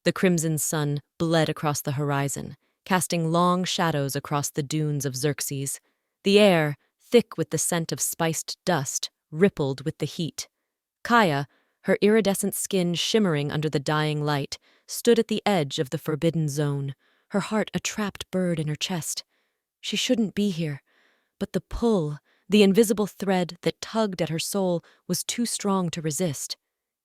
The crimson sun bled across the horizon, casting long shadows across the dunes of Xerxes. The air, thick with the scent of spiced dust, rippled with the heat. Kaya, her iridescent skin shimmering under the dying light, stood at the edge of the forbidden zone, her heart a trapped bird in her chest. She shouldn't be here, but the pull, the invisible thread that tugged at her soul, was too strong to resist.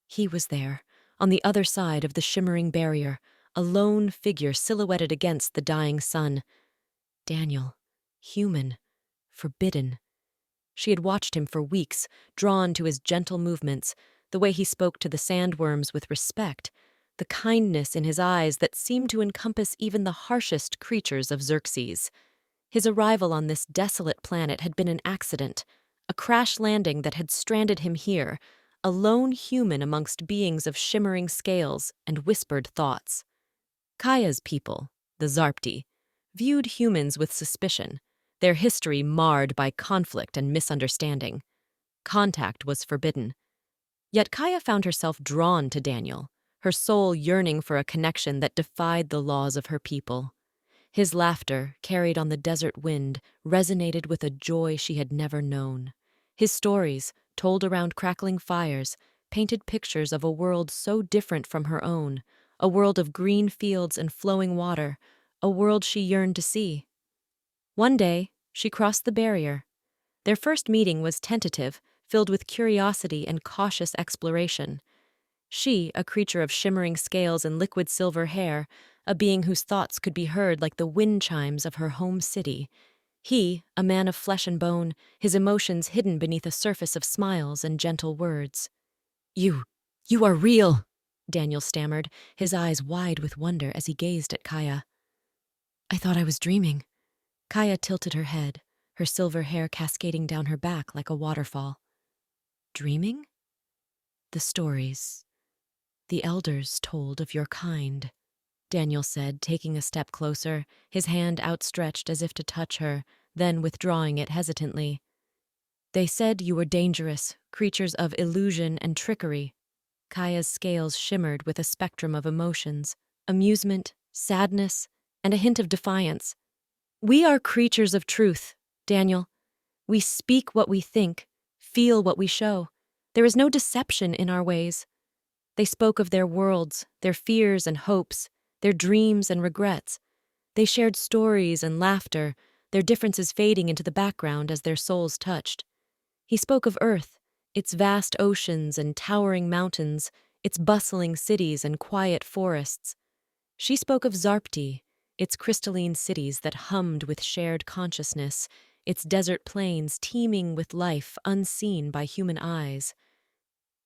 He was there, on the other side of the shimmering barrier, a lone figure silhouetted against the dying sun. Daniel, human, forbidden. She had watched him for weeks, drawn to his gentle movements, the way he spoke to the sandworms with respect, the kindness in his eyes that seemed to encompass even the harshest creatures of Xerxes. His arrival on this desolate planet had been an accident, a crash landing that had stranded him here, a lone human amongst beings of shimmering scales and whispered thoughts. Kaya's people, the Zarpti, viewed humans with suspicion, their history marred by conflict and misunderstanding. Contact was forbidden. Yet Kaya found herself drawn to Daniel, her soul yearning for a connection that defied the laws of her people. His laughter, carried on the desert wind, resonated with a joy she had never known. His stories, told around crackling fires, painted pictures of a world so different from her own, a world of green fields and flowing water, a world she yearned to see. One day, she crossed the barrier. Their first meeting was tentative, filled with curiosity and cautious exploration. She, a creature of shimmering scales and liquid silver hair, a being whose thoughts could be heard like the wind chimes of her home city. He, a man of flesh and bone, his emotions hidden beneath a surface of smiles and gentle words. You are real," Daniel stammered, his eyes wide with wonder as he gazed at Kaya. "I thought I was dreaming." Kaya tilted her head, her silver hair cascading down her back like a waterfall. "Dreaming?" "The stories the elders told of your kind," Daniel said, taking a step closer, his hand outstretched as if to touch her, then withdrawing it hesitantly. "They said you were dangerous, creatures of illusion and trickery." Kaya's scales shimmered with a spectrum of emotions, amusement, sadness, and a hint of defiance. "We are creatures of truth, Daniel. We speak what we think, feel what we show. There is no deception in our ways." They spoke of their worlds, their fears and hopes, their dreams and regrets. They shared stories and laughter, their differences fading into the background as their souls touched. He spoke of Earth, its vast oceans and towering mountains, its bustling cities and quiet forests. She spoke of Zarpti, its crystalline cities that hummed with shared consciousness, its desert plains teeming with life unseen by human eyes.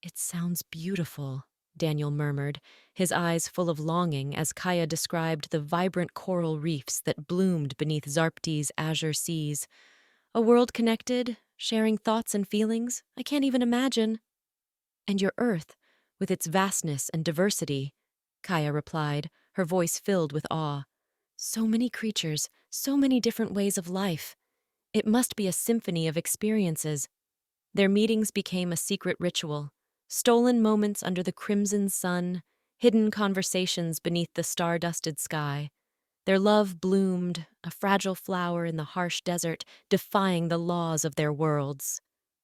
"It sounds beautiful," Daniel murmured, his eyes full of longing as Kaya described the vibrant coral reefs that bloomed beneath Zarpti's azure seas. "A world connected, sharing thoughts and feelings, I can't even imagine." "And your Earth, with its vastness and diversity," Kaya replied, her voice filled with awe. "So many creatures, so many different ways of life. It must be a symphony of experiences." Their meetings became a secret ritual. Stolen moments under the crimson sun, hidden conversations beneath the star-dusted sky. Their love bloomed, a fragile flower in the harsh desert, defying the laws of their worlds.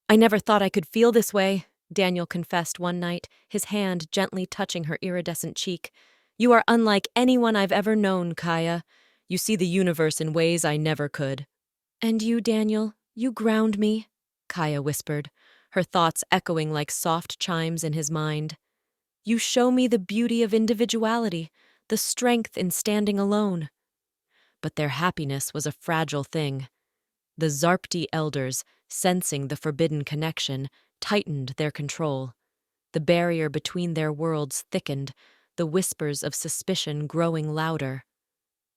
"I never thought I could feel this way," Daniel confessed one night, his hand gently touching her iridescent cheek. "You are unlike anyone I've ever known, Kaya. You see the universe in ways I never could." "And you, Daniel, you ground me," Kaya whispered, her thoughts echoing like soft chimes in his mind. "You show me the beauty of individuality, the strength in standing alone." But their happiness was a fragile thing. The Zarpti elders, sensing the forbidden connection, tightened their control. The barrier between their worlds thickened, the whispers of suspicion growing louder.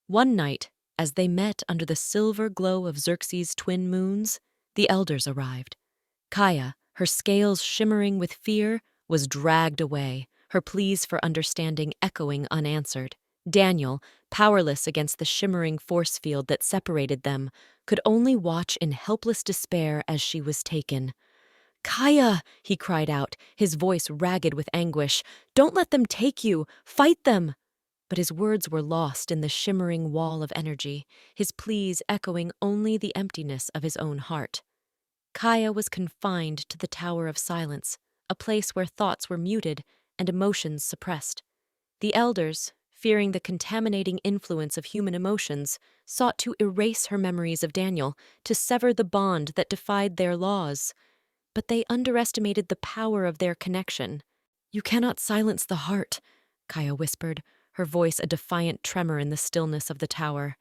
One night, as they met under the silver glow of Xerxes' twin moons, the elders arrived. Kaya, her scales shimmering with fear, was dragged away, her pleas for understanding echoing unanswered. Daniel, powerless against the shimmering force field that separated them, could only watch in helpless despair as she was taken. "Kaya!" he cried out, his voice ragged with anguish. "Don't let them take you! Fight them!" but his words were lost in the shimmering wall of energy, his pleas echoing only the emptiness of his own heart. Kaya was confined to the Tower of Silence, a place where thoughts were muted and emotions suppressed. The elders, fearing the contaminating influence of human emotions, sought to erase her memories of Daniel, to sever the bond that defied their laws. But they underestimated the power of their connection. "You cannot silence the heart," Kaya whispered, her voice a defiant tremor in the stillness of the tower.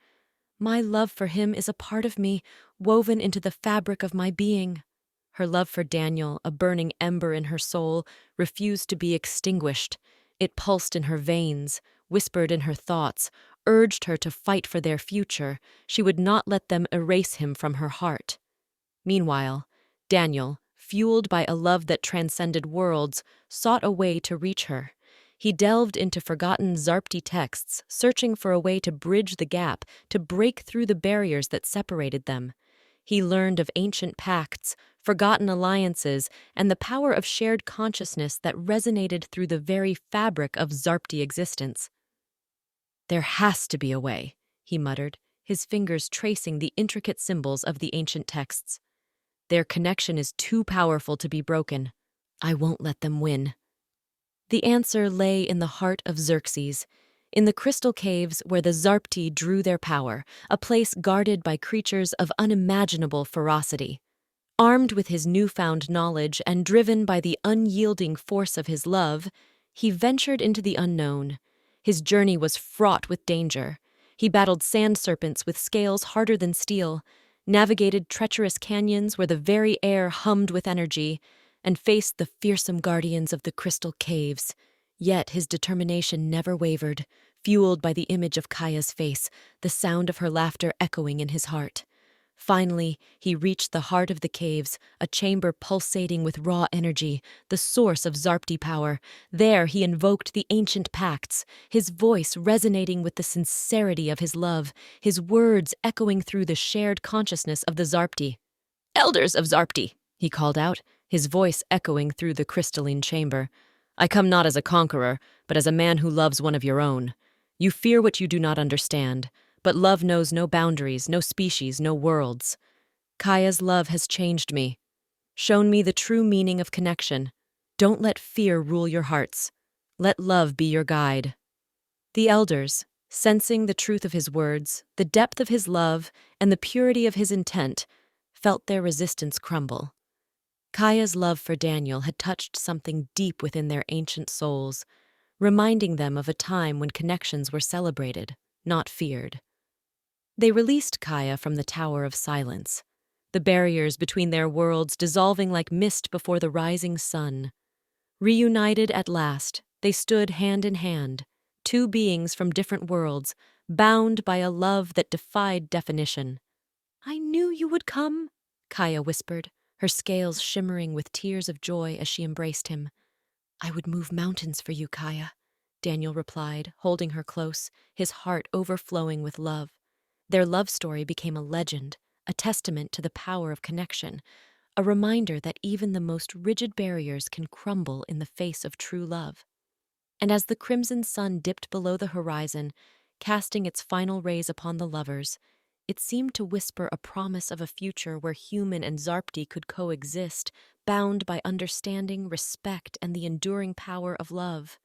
"My love for him is a part of me, woven into the fabric of my being." Her love for Daniel, a burning ember in her soul, refused to be extinguished. It pulsed in her veins, whispered in her thoughts, urged her to fight for their future. She would not let them erase him from her heart. Meanwhile, Daniel, fueled by a love that transcended worlds, sought a way to reach her. He delved into forgotten Zarpti texts, searching for a way to bridge the gap, to break through the barriers that separated them. He learned of ancient pacts, forgotten alliances, and the power of shared consciousness that resonated through the very fabric of Zarpti existence. "There has to be a way," he muttered, his fingers tracing the intricate symbols of the ancient texts. "Their connection is too powerful to be broken. I won't let them win." The answer lay in the heart of Xerxes, in the crystal caves where the Zarpti drew their power, a place guarded by creatures of unimaginable ferocity. Armed with his newfound knowledge and driven by the unyielding force of his love, he ventured into the unknown. His journey was fraught with danger. He battled sand serpents with scales harder than steel, navigated treacherous canyons where the very air hummed with energy, and faced the fearsome guardians of the crystal caves. Yet his determination never wavered, fueled by the image of Kaya's face, the sound of her laughter echoing in his heart. Finally, he reached the heart of the caves, a chamber pulsating with raw energy, the source of Zarpti power. There he invoked the ancient pacts, his voice resonating with the sincerity of his love, his words echoing through the shared consciousness of the Zarpti. "Elders of Zarpti," he called out, his voice echoing through the crystalline chamber. "I come not as a conqueror, but as a man who loves one of your own. You fear what you do not understand, but love knows no boundaries, no species, no worlds. Kaya's love has changed me, shown me the true meaning of connection. Don't let fear rule your hearts. Let love be your guide." The elders, sensing the truth of his words, the depth of his love, and the purity of his intent, felt their resistance crumble. Kaya's love for Daniel had touched something deep within their ancient souls, reminding them of a time when connections were celebrated, not feared. They released Kaya from the Tower of Silence, the barriers between their worlds dissolving like mist before the rising sun. Reunited at last, they stood hand in hand, two beings from different worlds, bound by a love that defied definition. "I knew you would come," Kaya whispered, her scales shimmering with tears of joy as she embraced him. "I would move mountains for you, Kaya," Daniel replied, holding her close, his heart overflowing with love. Their love story became a legend, a testament to the power of connection, a reminder that even the most rigid barriers can crumble in the face of true love. And as the crimson sun dipped below the horizon, casting its final rays upon the lovers, it seemed to whisper a promise of a future where human and Zarpti could coexist, bound by understanding, respect, and the enduring power of love.